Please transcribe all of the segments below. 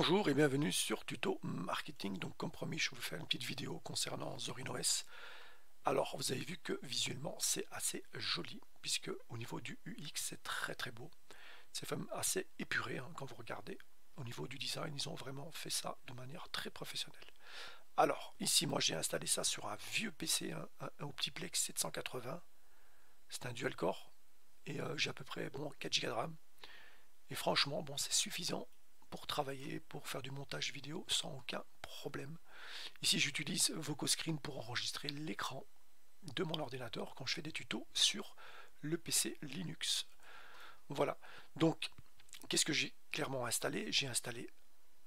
Bonjour et bienvenue sur Tuto Marketing. Donc comme promis, je vais vous faire une petite vidéo concernant Zorin OS. Alors vous avez vu que visuellement c'est assez joli puisque au niveau du UX c'est très beau. C'est même assez épuré quand vous regardez. Au niveau du design, ils ont vraiment fait ça de manière très professionnelle. Alors ici moi j'ai installé ça sur un vieux PC, un Optiplex 780. C'est un dual core et j'ai à peu près 4 Go de RAM. Et franchement, c'est suffisant pour travailler, pour faire du montage vidéo sans aucun problème. Ici, j'utilise VocoScreen pour enregistrer l'écran de mon ordinateur quand je fais des tutos sur le PC Linux. Voilà. Donc, qu'est-ce que j'ai clairement installé? J'ai installé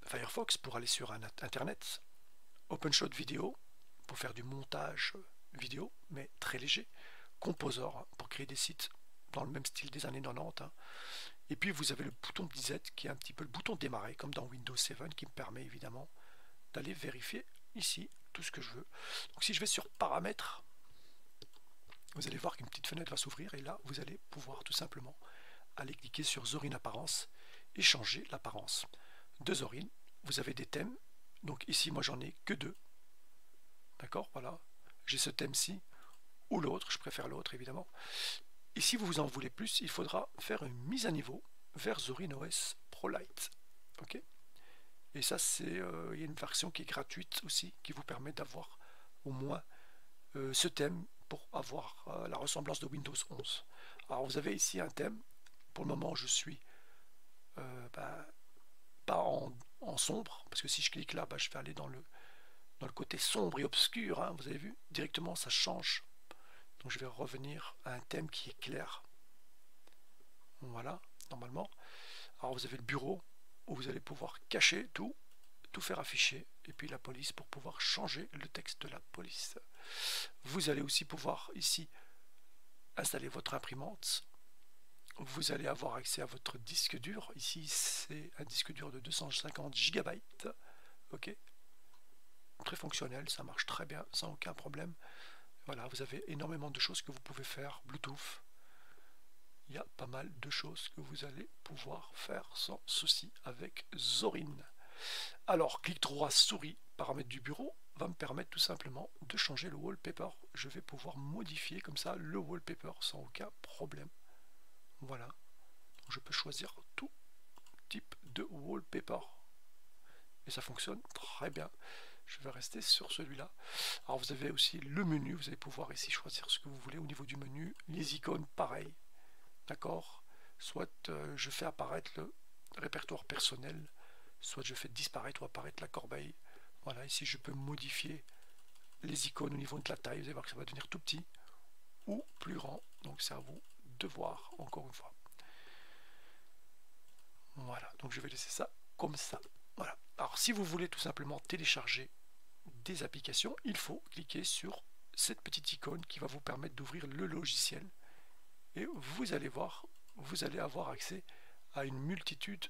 Firefox pour aller sur Internet, OpenShot Video pour faire du montage vidéo, mais très léger, Composer pour créer des sites dans le même style des années 90. Et puis vous avez le bouton Z qui est un petit peu le bouton démarrer comme dans Windows 7 qui me permet évidemment d'aller vérifier ici tout ce que je veux. Donc si je vais sur paramètres, vous allez voir qu'une petite fenêtre va s'ouvrir et là vous allez pouvoir tout simplement aller cliquer sur Zorin Apparence et changer l'apparence de Zorin. Vous avez des thèmes, donc ici moi j'en ai que deux. D'accord, voilà. J'ai ce thème-ci ou l'autre, je préfère l'autre évidemment. Et si vous en voulez plus, il faudra faire une mise à niveau vers Zorin OS Pro Lite. Ok. Et ça, il y a une version qui est gratuite aussi, qui vous permet d'avoir au moins ce thème pour avoir la ressemblance de Windows 11. Alors vous avez ici un thème. Pour le moment, je suis pas en sombre, parce que si je clique là, je vais aller dans le côté sombre et obscur. Vous avez vu, directement ça change. Donc je vais revenir à un thème qui est clair. Voilà, normalement. Alors vous avez le bureau où vous allez pouvoir cacher tout faire afficher, et puis la police pour pouvoir changer le texte de la police. Vous allez aussi pouvoir ici installer votre imprimante. Vous allez avoir accès à votre disque dur. Ici c'est un disque dur de 250 GB. Ok, très fonctionnel, ça marche très bien sans aucun problème. Voilà, vous avez énormément de choses que vous pouvez faire. Bluetooth, il y a pas mal de choses que vous allez pouvoir faire sans souci avec Zorin. Alors, clic droit souris, paramètres du bureau, va me permettre tout simplement de changer le wallpaper. Je vais pouvoir modifier comme ça le wallpaper sans aucun problème. Voilà. Donc, je peux choisir tout type de wallpaper. Et ça fonctionne très bien. Je vais rester sur celui-là. Alors, vous avez aussi le menu. Vous allez pouvoir ici choisir ce que vous voulez au niveau du menu. Les icônes, pareil. D'accord. Soit je fais apparaître le répertoire personnel, soit je fais disparaître ou apparaître la corbeille. Voilà, ici je peux modifier les icônes au niveau de la taille. Vous allez voir que ça va devenir tout petit ou plus grand. Donc c'est à vous de voir encore une fois. Voilà, donc je vais laisser ça comme ça. Voilà. Alors si vous voulez tout simplement télécharger des applications, il faut cliquer sur cette petite icône qui va vous permettre d'ouvrir le logiciel. Et vous allez voir, vous allez avoir accès à une multitude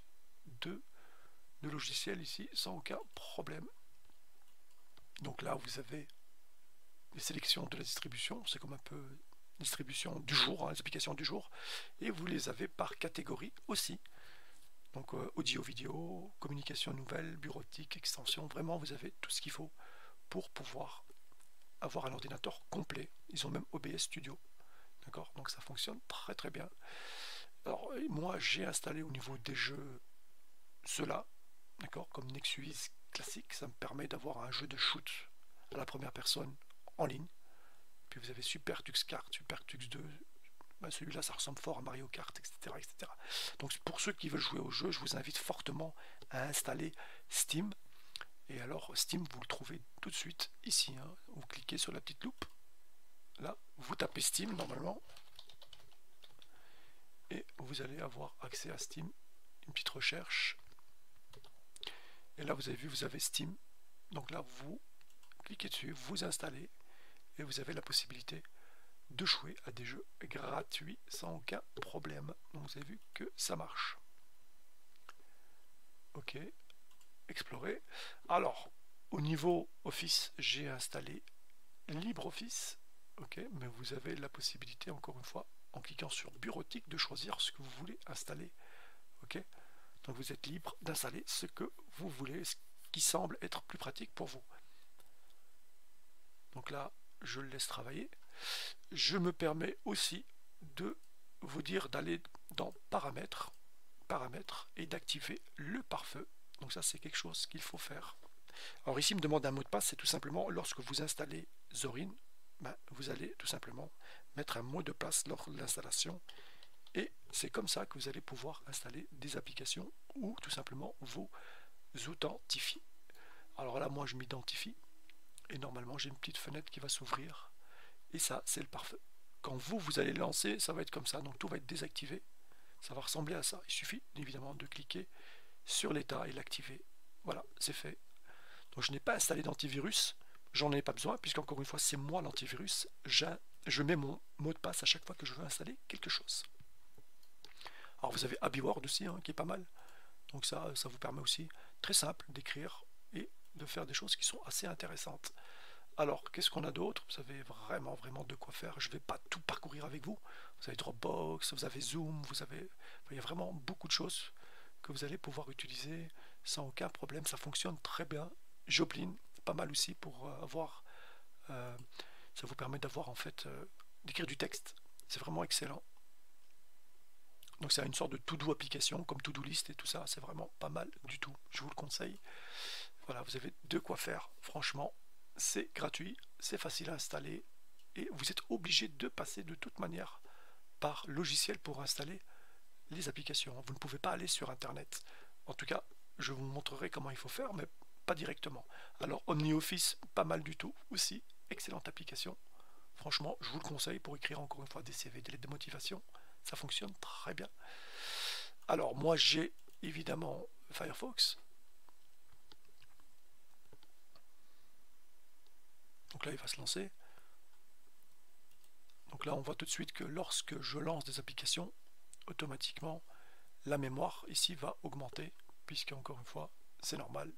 de logiciels ici sans aucun problème. Donc là vous avez les sélections de la distribution, c'est comme un peu distribution du jour, les applications du jour, et vous les avez par catégorie aussi. Donc audio, vidéo, communication nouvelle, bureautique, extension, vraiment vous avez tout ce qu'il faut pour pouvoir avoir un ordinateur complet. Ils ont même OBS Studio. D'accord, donc ça fonctionne très bien. Alors moi j'ai installé au niveau des jeux ceux-là, d'accord, comme NextUIS classique, ça me permet d'avoir un jeu de shoot à la première personne en ligne. Puis vous avez Super Tux Kart, Super Tux 2, celui-là ça ressemble fort à Mario Kart, etc. Donc pour ceux qui veulent jouer au jeu, je vous invite fortement à installer Steam. Et alors Steam, vous le trouvez tout de suite ici. Vous cliquez sur la petite loupe. Là, vous tapez Steam normalement. Et vous allez avoir accès à Steam. Une petite recherche. Et là, vous avez vu, vous avez Steam. Donc là, vous cliquez dessus, vous installez. Et vous avez la possibilité de jouer à des jeux gratuits sans aucun problème. Donc vous avez vu que ça marche. Ok, explorer. Alors, au niveau Office, j'ai installé LibreOffice. Ok, mais vous avez la possibilité, encore une fois, en cliquant sur bureautique, de choisir ce que vous voulez installer. Ok, Donc vous êtes libre d'installer ce que vous voulez, ce qui semble être plus pratique pour vous. Donc là, je le laisse travailler. Je me permets aussi de vous dire d'aller dans paramètres et d'activer le pare-feu. Donc ça, c'est quelque chose qu'il faut faire. Alors ici, il me demande un mot de passe. C'est tout simplement lorsque vous installez Zorin, vous allez tout simplement mettre un mot de passe lors de l'installation. Et c'est comme ça que vous allez pouvoir installer des applications ou tout simplement vous authentifier. Alors là, moi, je m'identifie et normalement, j'ai une petite fenêtre qui va s'ouvrir. Et ça, c'est le pare-feu. Quand vous allez le lancer, ça va être comme ça. Donc tout va être désactivé. Ça va ressembler à ça. Il suffit évidemment de cliquer sur l'état et l'activer. Voilà, c'est fait. Donc je n'ai pas installé d'antivirus. J'en ai pas besoin puisqu'encore une fois, c'est moi l'antivirus. Je mets mon mot de passe à chaque fois que je veux installer quelque chose. Alors vous avez AbiWord aussi, hein, qui est pas mal. Donc ça vous permet aussi, très simple, d'écrire et de faire des choses qui sont assez intéressantes. Alors, qu'est-ce qu'on a d'autre? Vous avez vraiment de quoi faire. Je ne vais pas tout parcourir avec vous. Vous avez Dropbox, vous avez Zoom, il y a vraiment beaucoup de choses que vous allez pouvoir utiliser sans aucun problème. Ça fonctionne très bien. Joplin, pas mal aussi pour avoir... ça vous permet d'avoir en fait d'écrire du texte. C'est vraiment excellent. Donc c'est une sorte de to-do application comme to-do list et tout ça. C'est vraiment pas mal du tout. Je vous le conseille. Voilà, vous avez de quoi faire. Franchement, c'est gratuit, c'est facile à installer et vous êtes obligé de passer de toute manière par logiciel pour installer les applications. Vous ne pouvez pas aller sur internet. En tout cas, je vous montrerai comment il faut faire, mais pas directement. Alors OmniOffice, pas mal du tout aussi, excellente application. Franchement, je vous le conseille pour écrire encore une fois des CV, des lettres de motivation. Ça fonctionne très bien. Alors moi j'ai évidemment Firefox. Donc là il va se lancer. Donc là on voit tout de suite que lorsque je lance des applications, automatiquement la mémoire ici va augmenter, puisque encore une fois c'est normal.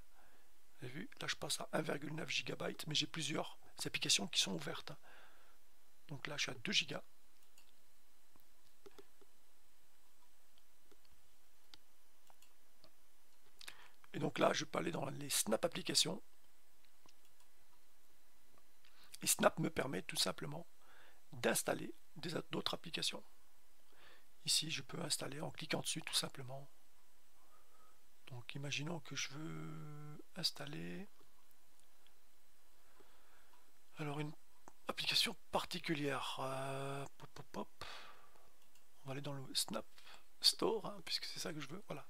Vous avez vu, là je passe à 1,9 GB, mais j'ai plusieurs applications qui sont ouvertes. Donc là je suis à 2 Go. Et donc là je peux aller dans les Snap applications. Et Snap me permet tout simplement d'installer d'autres applications. Ici je peux installer en cliquant dessus tout simplement. Donc imaginons que je veux installer alors une application particulière. On va aller dans le Snap Store, hein, puisque c'est ça que je veux. Voilà.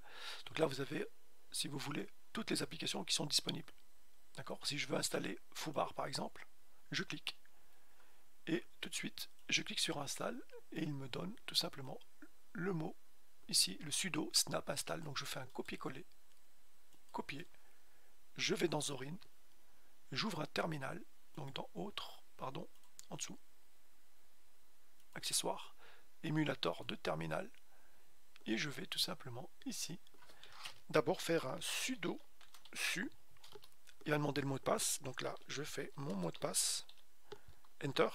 Donc là vous avez, si vous voulez, toutes les applications qui sont disponibles. D'accord. Si je veux installer Foobar par exemple, je clique. Et tout de suite, je clique sur Install et il me donne tout simplement le mot ici, le sudo snap install. Donc je fais un copier-coller, copier. Je vais dans Zorin, j'ouvre un terminal, donc dans autre, pardon, en dessous, accessoires, émulateur de terminal, et je vais tout simplement ici, d'abord faire un sudo su. Il va demander le mot de passe, donc là je fais mon mot de passe, Enter.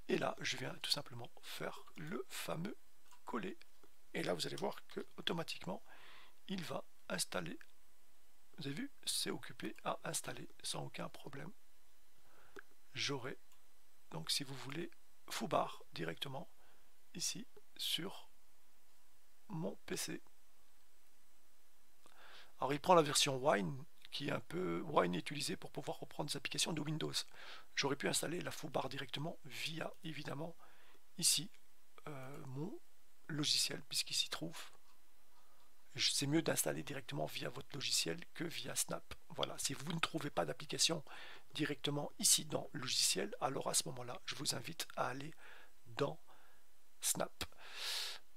Et là, je viens tout simplement faire le fameux coller. Et là, vous allez voir que automatiquement, il va installer. Vous avez vu, c'est occupé à installer sans aucun problème. J'aurai, donc si vous voulez, Foobar directement ici sur mon PC. Alors, il prend la version Wine, qui est un peu... Wine est utilisé pour pouvoir reprendre des applications de Windows. J'aurais pu installer la Foobar directement via, évidemment, ici, mon logiciel, puisqu'il s'y trouve. C'est mieux d'installer directement via votre logiciel que via Snap. Voilà, si vous ne trouvez pas d'application directement ici dans logiciel, alors à ce moment-là, je vous invite à aller dans Snap.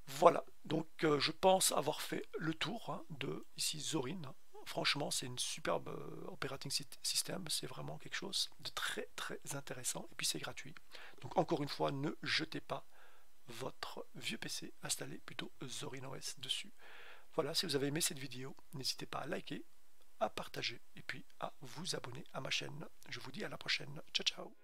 Voilà, donc je pense avoir fait le tour, hein, de ici Zorin. Franchement, c'est une superbe operating system, c'est vraiment quelque chose de très intéressant, et puis c'est gratuit. Donc encore une fois, ne jetez pas votre vieux PC, installez plutôt Zorin OS dessus. Voilà, si vous avez aimé cette vidéo, n'hésitez pas à liker, à partager, et puis à vous abonner à ma chaîne. Je vous dis à la prochaine, ciao ciao.